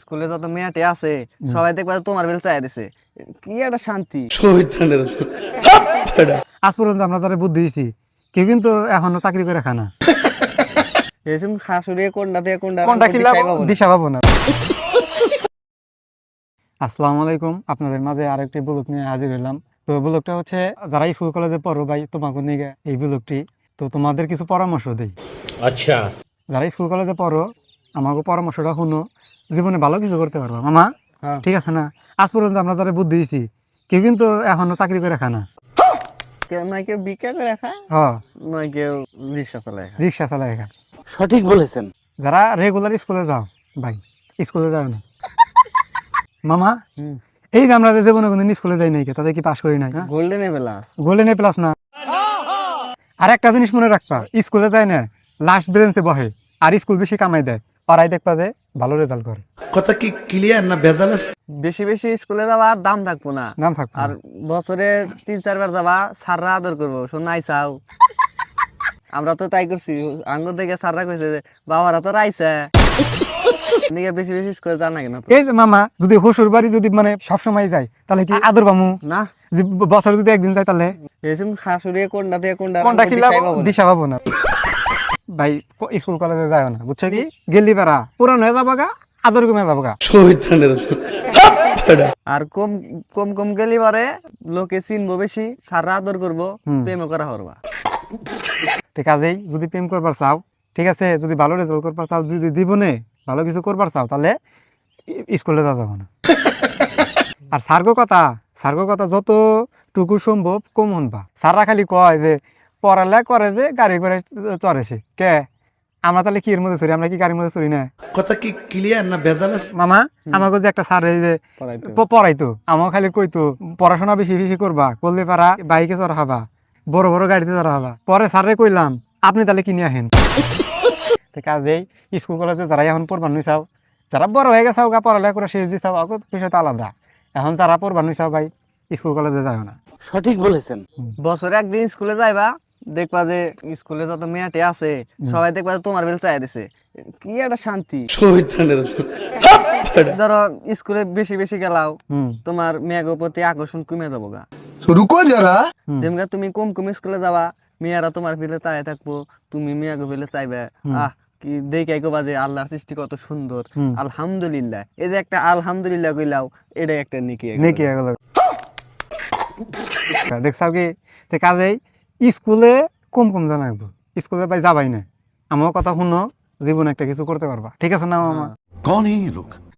স্কুলে যত মেয়েটে আছে সবাই দেখবা তোমার বেল চাই দিছে, কি একটা শান্তি। আজ পর্যন্ত আমরা তারা বুদ্ধি দিছি, কেউ কিন্তু এখনো চাকরি করে খানা। এরকম শাশুড়ি কোনটা থেকে কোনটা কোনটা খিলা দিশা পাবো না। আসসালামু আলাইকুম, আপনাদের মাঝে আরেকটি ব্লগ নিয়ে হাজির হলাম। তো ব্লগটা হচ্ছে যারা স্কুল কলেজে পড়ো ভাই, তোমাকে নিয়ে এই ব্লগটি। তো তোমাদের কিছু পরামর্শ দেই। আচ্ছা, যারা স্কুল কলেজে পড়ো আমাকে পরামর্শটা শুনো, জীবনে ভালো কিছু করতে পারবো মামা। হ্যাঁ। ঠিক আছে না? আজ পর্যন্ত আমরা তারা বুদ্ধি দিছি, কেউ কিন্তু এখনো চাকরি করে খানা। কেউ নয় কেউ বিক্রি করে খায়, হ্যাঁ, নয় কেউ রিক্সা চালায় খায়। রিক্সা চালায় খা। সঠিক বলেছেন। যারা রেগুলার স্কুলে যাও ভাই, স্কুলে যাও না মামা। এই যে আমরা যে জীবনে কোনদিন স্কুলে যাই নাই, তাদের কি পাশ করি নাই? Golden plus, golden A plus না। আর একটা জিনিস মনে রাখবা, স্কুলে যায় না লাস্ট বেঞ্চে বহে, আর স্কুল বেশি কামাই দেয়, পাড়ায় দেখবা যে ভালো রেজাল্ট করে। কথা কি ক্লিয়ার না ভেজাল আছে? বেশি বেশি স্কুলে যাওয়া দাম থাকবো না, নাম থাকবে আর বছরে 3-4 বার যাবা, স্যাররা আদর করবো, শোন আইসাও। আমরা তো তাই করছি, আঙ্গুর দেখে স্যাররা কইছে যে বাবারা তো আইসা নিকে বেশি বেশি স্কুলে যান না কেন? এই যে মামা, যদি শ্বশুর বাড়ি যদি মানে সবসময় যায় তাহলে কি আদর পামু? না, যে বছরে যদি একদিন যায় তাহলে এরকম শাশুড়ি কোনটা থেকে কোনটা কোনটা খিলা দিশা পাবো না। ভাই স্কুল কলেজে যায় না, বুঝছো কি? গেলি পারা পুরান হয়ে যাবো গা, আদর কমে যাবো গা। আর কম কম কম গেলি পারে লোকে চিনবো বেশি, স্যাররা আদর করবো, প্রেমও করা হরবা। ঠিক আছে, যদি প্রেম করবার চাও, ঠিক আছে, যদি ভালো রেজাল্ট করবার চাও, যদি জীবনে ভালো কিছু করবার চাও, তাহলে স্কুলে যাওয়া যাবে না। আর সার্গ কথা যতটুকু সম্ভব কম শুনবা। স্যাররা খালি কয় যে পড়ালে করে যে গাড়ি করে চড়েছে কে, আমরা তাহলে কি এর মধ্যে চড়ি? আমরা কি গাড়ির মধ্যে চড়ি না? কথা কি ক্লিয়ার না ভেজাল আছে? মামা, আমাকে যে একটা স্যার এই যে পড়াইতো, আমাকে খালি কইতো পড়াশোনা বেশি বেশি করবা, করলে পারা বাইকে চড়া হবা, বড় বড় গাড়িতে চড়া হবা। পরে স্যারে কইলাম আপনি তাহলে কিনে আহেন। কাজেই স্কুল কলেজে যারা এখন পড়বার নি চাও, যারা বড় হয়ে গেছাও গা, পড়ালেখা করে শেষ দিছাও, আগত বিষয় তো আলাদা। এখন যারা পড়বার নি চাও ভাই, স্কুল কলেজে যাও না। সঠিক বলেছেন। বছরে একদিন স্কুলে যাইবা, দেখবা যে স্কুলে যত মেয়েটে আছে সবাই দেখবা যে তোমার বেল চাই দিছে, কি একটা শান্তি। ধরো স্কুলে বেশি বেশি গেলাও, তোমার মেয়ের প্রতি আকর্ষণ কমে যাবো গা। রুকো যারা, যেমন তুমি কম কম স্কুলে যাবা, মেয়েরা তোমার ফেলে চাই থাকবো, তুমি মেয়েকে ফেলে চাইবে। কি দেখে কবা যে আল্লাহর সৃষ্টি কত সুন্দর, আলহামদুলিল্লাহ। এই যে একটা আলহামদুলিল্লাহ কইলাও, এটা একটা নেকি। দেখছাও কি? কাজেই স্কুলে কম কম জানাবো, স্কুলে ভাই যাবাই না। আমার কথা শুনো, জীবনে একটা কিছু করতে পারবা। ঠিক আছে না মামা? कौन है ये लोग?